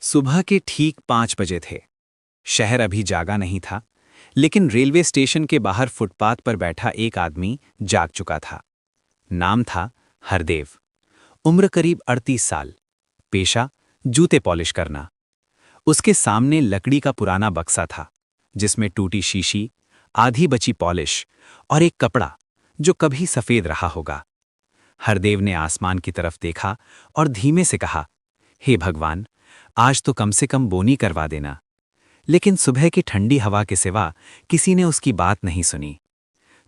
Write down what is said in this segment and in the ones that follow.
सुबह के ठीक 5 बजे थे। शहर अभी जागा नहीं था, लेकिन रेलवे स्टेशन के बाहर फुटपाथ पर बैठा एक आदमी जाग चुका था। नाम था हरदेव। उम्र करीब 38 साल। पेशा जूते पॉलिश करना। उसके सामने लकड़ी का पुराना बक्सा था, जिसमें टूटी शीशी, आधी बची पॉलिश और एक कपड़ा जो कभी सफेद रहा होगा। हरदेव ने आसमान की तरफ देखा और धीमे से कहा, हे भगवान, आज तो कम से कम बोनी करवा देना। लेकिन सुबह की ठंडी हवा के सिवा किसी ने उसकी बात नहीं सुनी।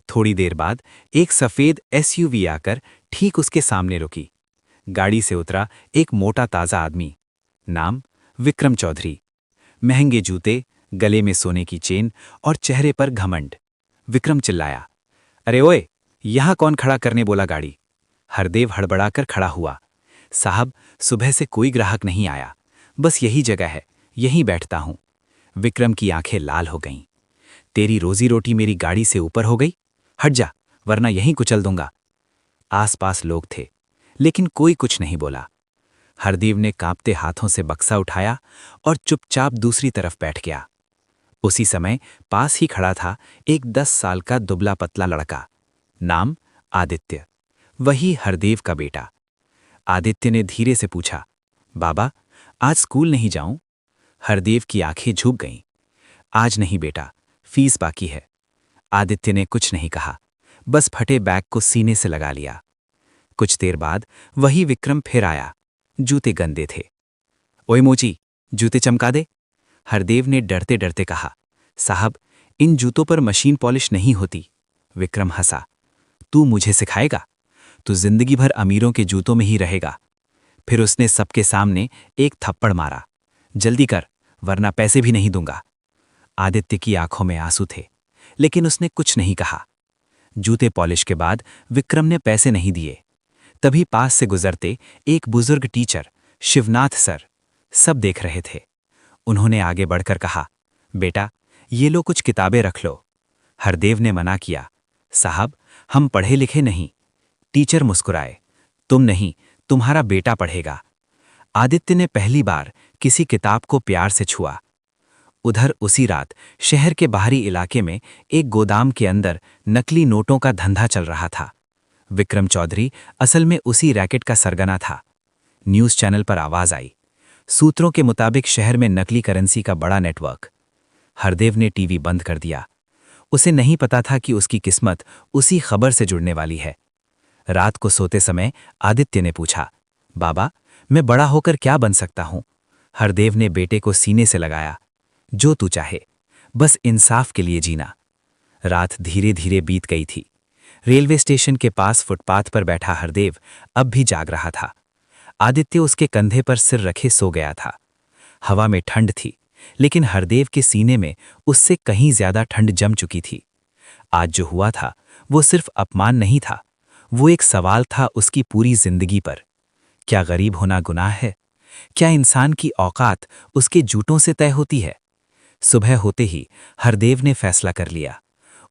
थोड़ी देर बाद एक सफेद एसयूवी आकर ठीक उसके सामने रुकी। गाड़ी से उतरा एक मोटा ताजा आदमी। नाम विक्रम चौधरी। महंगे जूते, गले में सोने की चेन और चेहरे पर घमंड। विक्रम चिल्लाया, अरे ओए, यहां कौन खड़ा करने बोला गाड़ी? हरदेव हड़बड़ाकर खड़ा हुआ। साहब, सुबह से कोई ग्राहक नहीं आया, बस यही जगह है, यहीं बैठता हूं। विक्रम की आंखें लाल हो गईं। तेरी रोजी रोटी मेरी गाड़ी से ऊपर हो गई? हट जा, वरना यहीं कुचल दूंगा। आसपास लोग थे, लेकिन कोई कुछ नहीं बोला। हरदेव ने कांपते हाथों से बक्सा उठाया और चुपचाप दूसरी तरफ बैठ गया। उसी समय पास ही खड़ा था एक 10 साल का दुबला पतला लड़का। नाम आदित्य, वही हरदेव का बेटा। आदित्य ने धीरे से पूछा, बाबा, आज स्कूल नहीं जाऊं? हरदेव की आंखें झुक गईं। आज नहीं बेटा, फीस बाकी है। आदित्य ने कुछ नहीं कहा, बस फटे बैग को सीने से लगा लिया। कुछ देर बाद वही विक्रम फिर आया। जूते गंदे थे। ओए मोची, जूते चमका दे। हरदेव ने डरते डरते कहा, साहब, इन जूतों पर मशीन पॉलिश नहीं होती। विक्रम हंसा, तू मुझे सिखाएगा? तू जिंदगी भर अमीरों के जूतों में ही रहेगा। फिर उसने सबके सामने एक थप्पड़ मारा। जल्दी कर, वरना पैसे भी नहीं दूंगा। आदित्य की आंखों में आंसू थे, लेकिन उसने कुछ नहीं कहा। जूते पॉलिश के बाद विक्रम ने पैसे नहीं दिए। तभी पास से गुजरते एक बुजुर्ग टीचर, शिवनाथ सर, सब देख रहे थे। उन्होंने आगे बढ़कर कहा, बेटा, ये लो कुछ किताबें रख लो। हरदेव ने मना किया, साहब, हम पढ़े लिखे नहीं। टीचर मुस्कुराए, तुम नहीं, तुम्हारा बेटा पढ़ेगा। आदित्य ने पहली बार किसी किताब को प्यार से छुआ। उधर उसी रात शहर के बाहरी इलाके में एक गोदाम के अंदर नकली नोटों का धंधा चल रहा था। विक्रम चौधरी असल में उसी रैकेट का सरगना था। न्यूज़ चैनल पर आवाज आई, सूत्रों के मुताबिक शहर में नकली करेंसी का बड़ा नेटवर्क। हरदेव ने टीवी बंद कर दिया। उसे नहीं पता था कि उसकी किस्मत उसी खबर से जुड़ने वाली है। रात को सोते समय आदित्य ने पूछा, बाबा, मैं बड़ा होकर क्या बन सकता हूं? हरदेव ने बेटे को सीने से लगाया, जो तू चाहे, बस इंसाफ के लिए जीना। रात धीरे धीरे बीत गई थी। रेलवे स्टेशन के पास फुटपाथ पर बैठा हरदेव अब भी जाग रहा था। आदित्य उसके कंधे पर सिर रखे सो गया था। हवा में ठंड थी, लेकिन हरदेव के सीने में उससे कहीं ज्यादा ठंड जम चुकी थी। आज जो हुआ था वो सिर्फ अपमान नहीं था, वो एक सवाल था उसकी पूरी जिंदगी पर। क्या गरीब होना गुनाह है? क्या इंसान की औकात उसके जूतों से तय होती है? सुबह होते ही हरदेव ने फैसला कर लिया।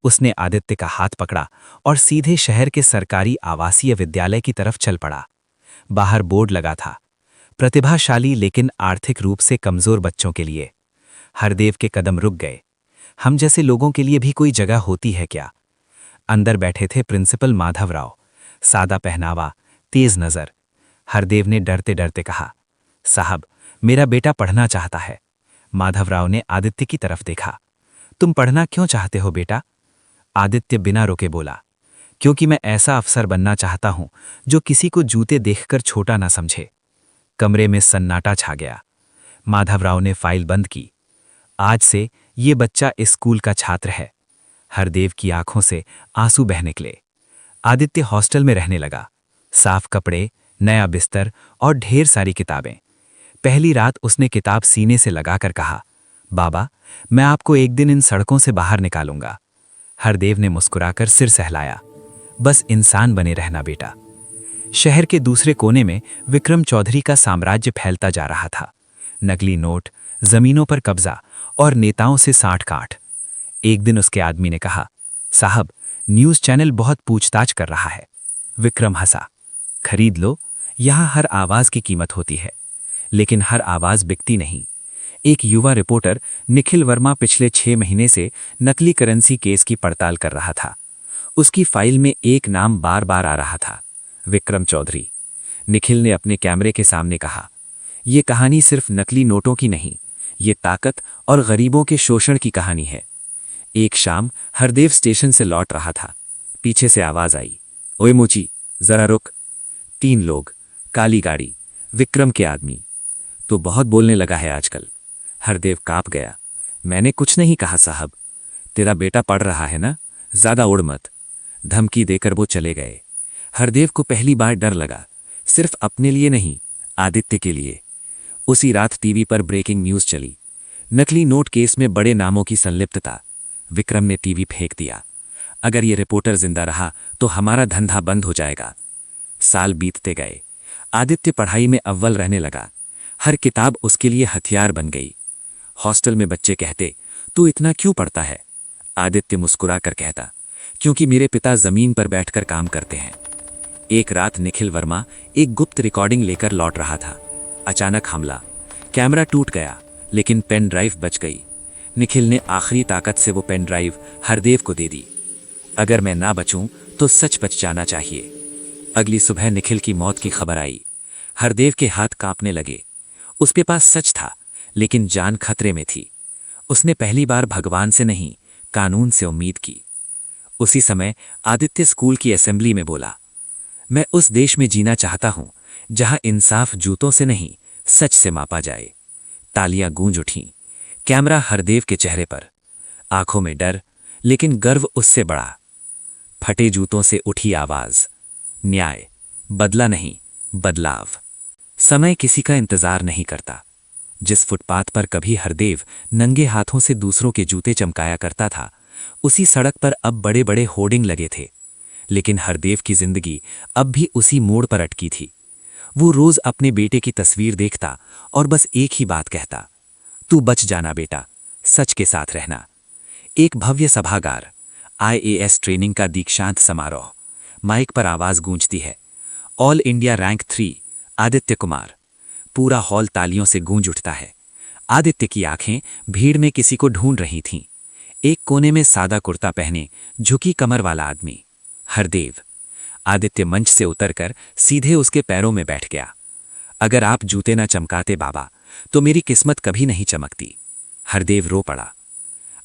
उसने आदित्य का हाथ पकड़ा और सीधे शहर के सरकारी आवासीय विद्यालय की तरफ चल पड़ा। बाहर बोर्ड लगा था, प्रतिभाशाली लेकिन आर्थिक रूप से कमजोर बच्चों के लिए। हरदेव के कदम रुक गए। हम जैसे लोगों के लिए भी कोई जगह होती है क्या? अंदर बैठे थे प्रिंसिपल माधवराव, सादा पहनावा, तेज नजर। हरदेव ने डरते डरते कहा, साहब, मेरा बेटा पढ़ना चाहता है। माधवराव ने आदित्य की तरफ देखा, तुम पढ़ना क्यों चाहते हो बेटा? आदित्य बिना रोके बोला, क्योंकि मैं ऐसा अफसर बनना चाहता हूं जो किसी को जूते देखकर छोटा ना समझे। कमरे में सन्नाटा छा गया। माधवराव ने फाइल बंद की। आज से ये बच्चा इस स्कूल का छात्र है। हरदेव की आंखों से आंसू बह निकले। आदित्य हॉस्टल में रहने लगा। साफ कपड़े, नया बिस्तर और ढेर सारी किताबें। पहली रात उसने किताब सीने से लगाकर कहा, बाबा, मैं आपको एक दिन इन सड़कों से बाहर निकालूंगा। हरदेव ने मुस्कुराकर सिर सहलाया, बस इंसान बने रहना बेटा। शहर के दूसरे कोने में विक्रम चौधरी का साम्राज्य फैलता जा रहा था। नकली नोट, जमीनों पर कब्जा और नेताओं से साठ-गांठ। एक दिन उसके आदमी ने कहा, साहब, न्यूज़ चैनल बहुत पूछताछ कर रहा है। विक्रम हंसा, खरीद लो, यहां हर आवाज की कीमत होती है। लेकिन हर आवाज बिकती नहीं। एक युवा रिपोर्टर निखिल वर्मा पिछले 6 महीने से नकली करेंसी केस की पड़ताल कर रहा था। उसकी फाइल में एक नाम बार बार आ रहा था, विक्रम चौधरी। निखिल ने अपने कैमरे के सामने कहा, यह कहानी सिर्फ नकली नोटों की नहीं, ये ताकत और गरीबों के शोषण की कहानी है। एक शाम हरदेव स्टेशन से लौट रहा था। पीछे से आवाज आई, ओए मोची, जरा रुक। 3 लोग, काली गाड़ी, विक्रम के आदमी। तो बहुत बोलने लगा है आजकल। हरदेव कांप गया। मैंने कुछ नहीं कहा साहब। तेरा बेटा पढ़ रहा है ना, ज्यादा उड़ मत। धमकी देकर वो चले गए। हरदेव को पहली बार डर लगा, सिर्फ अपने लिए नहीं, आदित्य के लिए। उसी रात टीवी पर ब्रेकिंग न्यूज चली, नकली नोट केस में बड़े नामों की संलिप्तता। विक्रम ने टीवी फेंक दिया। अगर ये रिपोर्टर जिंदा रहा तो हमारा धंधा बंद हो जाएगा। साल बीतते गए। आदित्य पढ़ाई में अव्वल रहने लगा। हर किताब उसके लिए हथियार बन गई। हॉस्टल में बच्चे कहते, तू इतना क्यों पढ़ता है? आदित्य मुस्कुरा कर कहता, क्योंकि मेरे पिता जमीन पर बैठकर काम करते हैं। एक रात निखिल वर्मा एक गुप्त रिकॉर्डिंग लेकर लौट रहा था। अचानक हमला। कैमरा टूट गया, लेकिन पेन ड्राइव बच गई। निखिल ने आखिरी ताकत से वो पेन ड्राइव हरदेव को दे दी। अगर मैं ना बचूं तो सच बच जाना चाहिए। अगली सुबह निखिल की मौत की खबर आई। हरदेव के हाथ कांपने लगे। उसके पास सच था, लेकिन जान खतरे में थी। उसने पहली बार भगवान से नहीं, कानून से उम्मीद की। उसी समय आदित्य स्कूल की असेंबली में बोला, मैं उस देश में जीना चाहता हूं जहां इंसाफ जूतों से नहीं, सच से मापा जाए। तालियां गूंज उठीं। कैमरा हरदेव के चेहरे पर, आंखों में डर, लेकिन गर्व उससे बड़ा। फटे जूतों से उठी आवाज, न्याय, बदला नहीं, बदलाव। समय किसी का इंतजार नहीं करता। जिस फुटपाथ पर कभी हरदेव नंगे हाथों से दूसरों के जूते चमकाया करता था, उसी सड़क पर अब बड़े बड़े होर्डिंग लगे थे। लेकिन हरदेव की जिंदगी अब भी उसी मोड़ पर अटकी थी। वो रोज अपने बेटे की तस्वीर देखता और बस एक ही बात कहता, तू बच जाना बेटा, सच के साथ रहना। एक भव्य सभागार, IAS ट्रेनिंग का दीक्षांत समारोह। माइक पर आवाज गूंजती है, all India rank 3 Aditya Kumar. पूरा हॉल तालियों से गूंज उठता है। आदित्य की आंखें भीड़ में किसी को ढूंढ रही थीं। एक कोने में सादा कुर्ता पहने झुकी कमर वाला आदमी, हरदेव। आदित्य मंच से उतरकर सीधे उसके पैरों में बैठ गया। अगर आप जूते न चमकाते बाबा, तो मेरी किस्मत कभी नहीं चमकती। हरदेव रो पड़ा।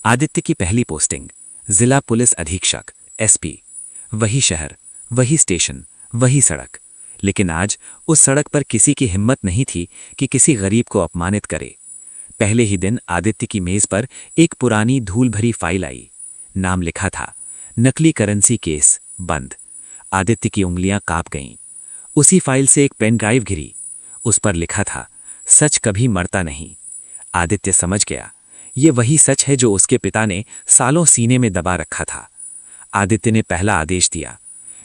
आदित्य की पहली पोस्टिंग, जिला पुलिस अधीक्षक, SP। वही शहर, वही स्टेशन, वही सड़क। लेकिन आज उस सड़क पर किसी की हिम्मत नहीं थी कि किसी गरीब को अपमानित करे। पहले ही दिन आदित्य की मेज पर एक पुरानी धूल भरी फाइल आई। नाम लिखा था, नकली करेंसी केस, बंद। आदित्य की उंगलियां कांप गईं। उसी फाइल से एक पेन ड्राइव घिरी। उस पर लिखा था, सच कभी मरता नहीं। आदित्य समझ गया, ये वही सच है जो उसके पिता ने सालों सीने में दबा रखा था। आदित्य ने पहला आदेश दिया,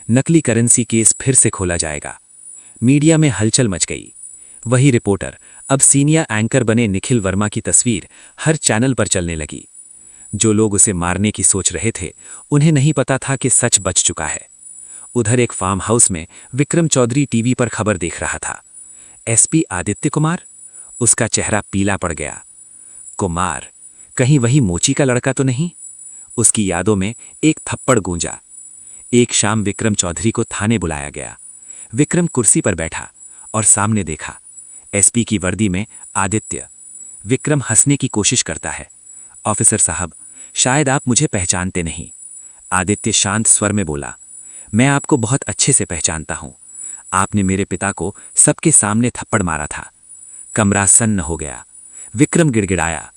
नकली करेंसी केस फिर से खोला जाएगा। मीडिया में हलचल मच गई। वही रिपोर्टर, अब सीनियर एंकर बने निखिल वर्मा की तस्वीर हर चैनल पर चलने लगी। जो लोग उसे मारने की सोच रहे थे, उन्हें नहीं पता था कि सच बच चुका है। उधर एक फार्म हाउस में विक्रम चौधरी टीवी पर खबर देख रहा था। SP आदित्य कुमार? उसका चेहरा पीला पड़ गया। कुमार, कहीं वही मोची का लड़का तो नहीं? उसकी यादों में एक थप्पड़ गूंजा। एक शाम विक्रम चौधरी को थाने बुलाया गया। विक्रम कुर्सी पर बैठा और सामने देखा, SP की वर्दी में आदित्य। विक्रम हंसने की कोशिश करता है, ऑफिसर साहब, शायद आप मुझे पहचानते नहीं। आदित्य शांत स्वर में बोला, मैं आपको बहुत अच्छे से पहचानता हूं। आपने मेरे पिता को सबके सामने थप्पड़ मारा था। कमरा सन्न हो गया। विक्रम गिड़गिड़ाया,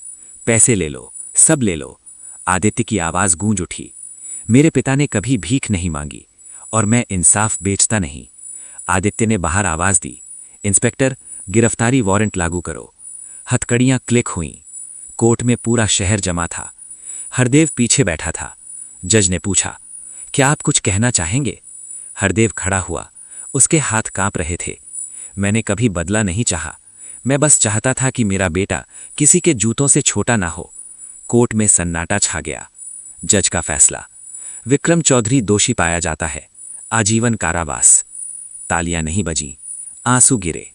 पैसे ले लो, सब ले लो। आदित्य की आवाज गूंज उठी, मेरे पिता ने कभी भीख नहीं मांगी और मैं इंसाफ बेचता नहीं। आदित्य ने बाहर आवाज दी, इंस्पेक्टर, गिरफ्तारी वारंट लागू करो। हथकड़ियां क्लिक हुईं। कोर्ट में पूरा शहर जमा था। हरदेव पीछे बैठा था। जज ने पूछा, क्या आप कुछ कहना चाहेंगे? हरदेव खड़ा हुआ। उसके हाथ कांप रहे थे। मैंने कभी बदला नहीं चाहा। मैं बस चाहता था कि मेरा बेटा किसी के जूतों से छोटा ना हो। कोर्ट में सन्नाटा छा गया। जज का फैसला, विक्रम चौधरी दोषी पाया जाता है, आजीवन कारावास। तालियां नहीं बजीं, आंसू गिरे।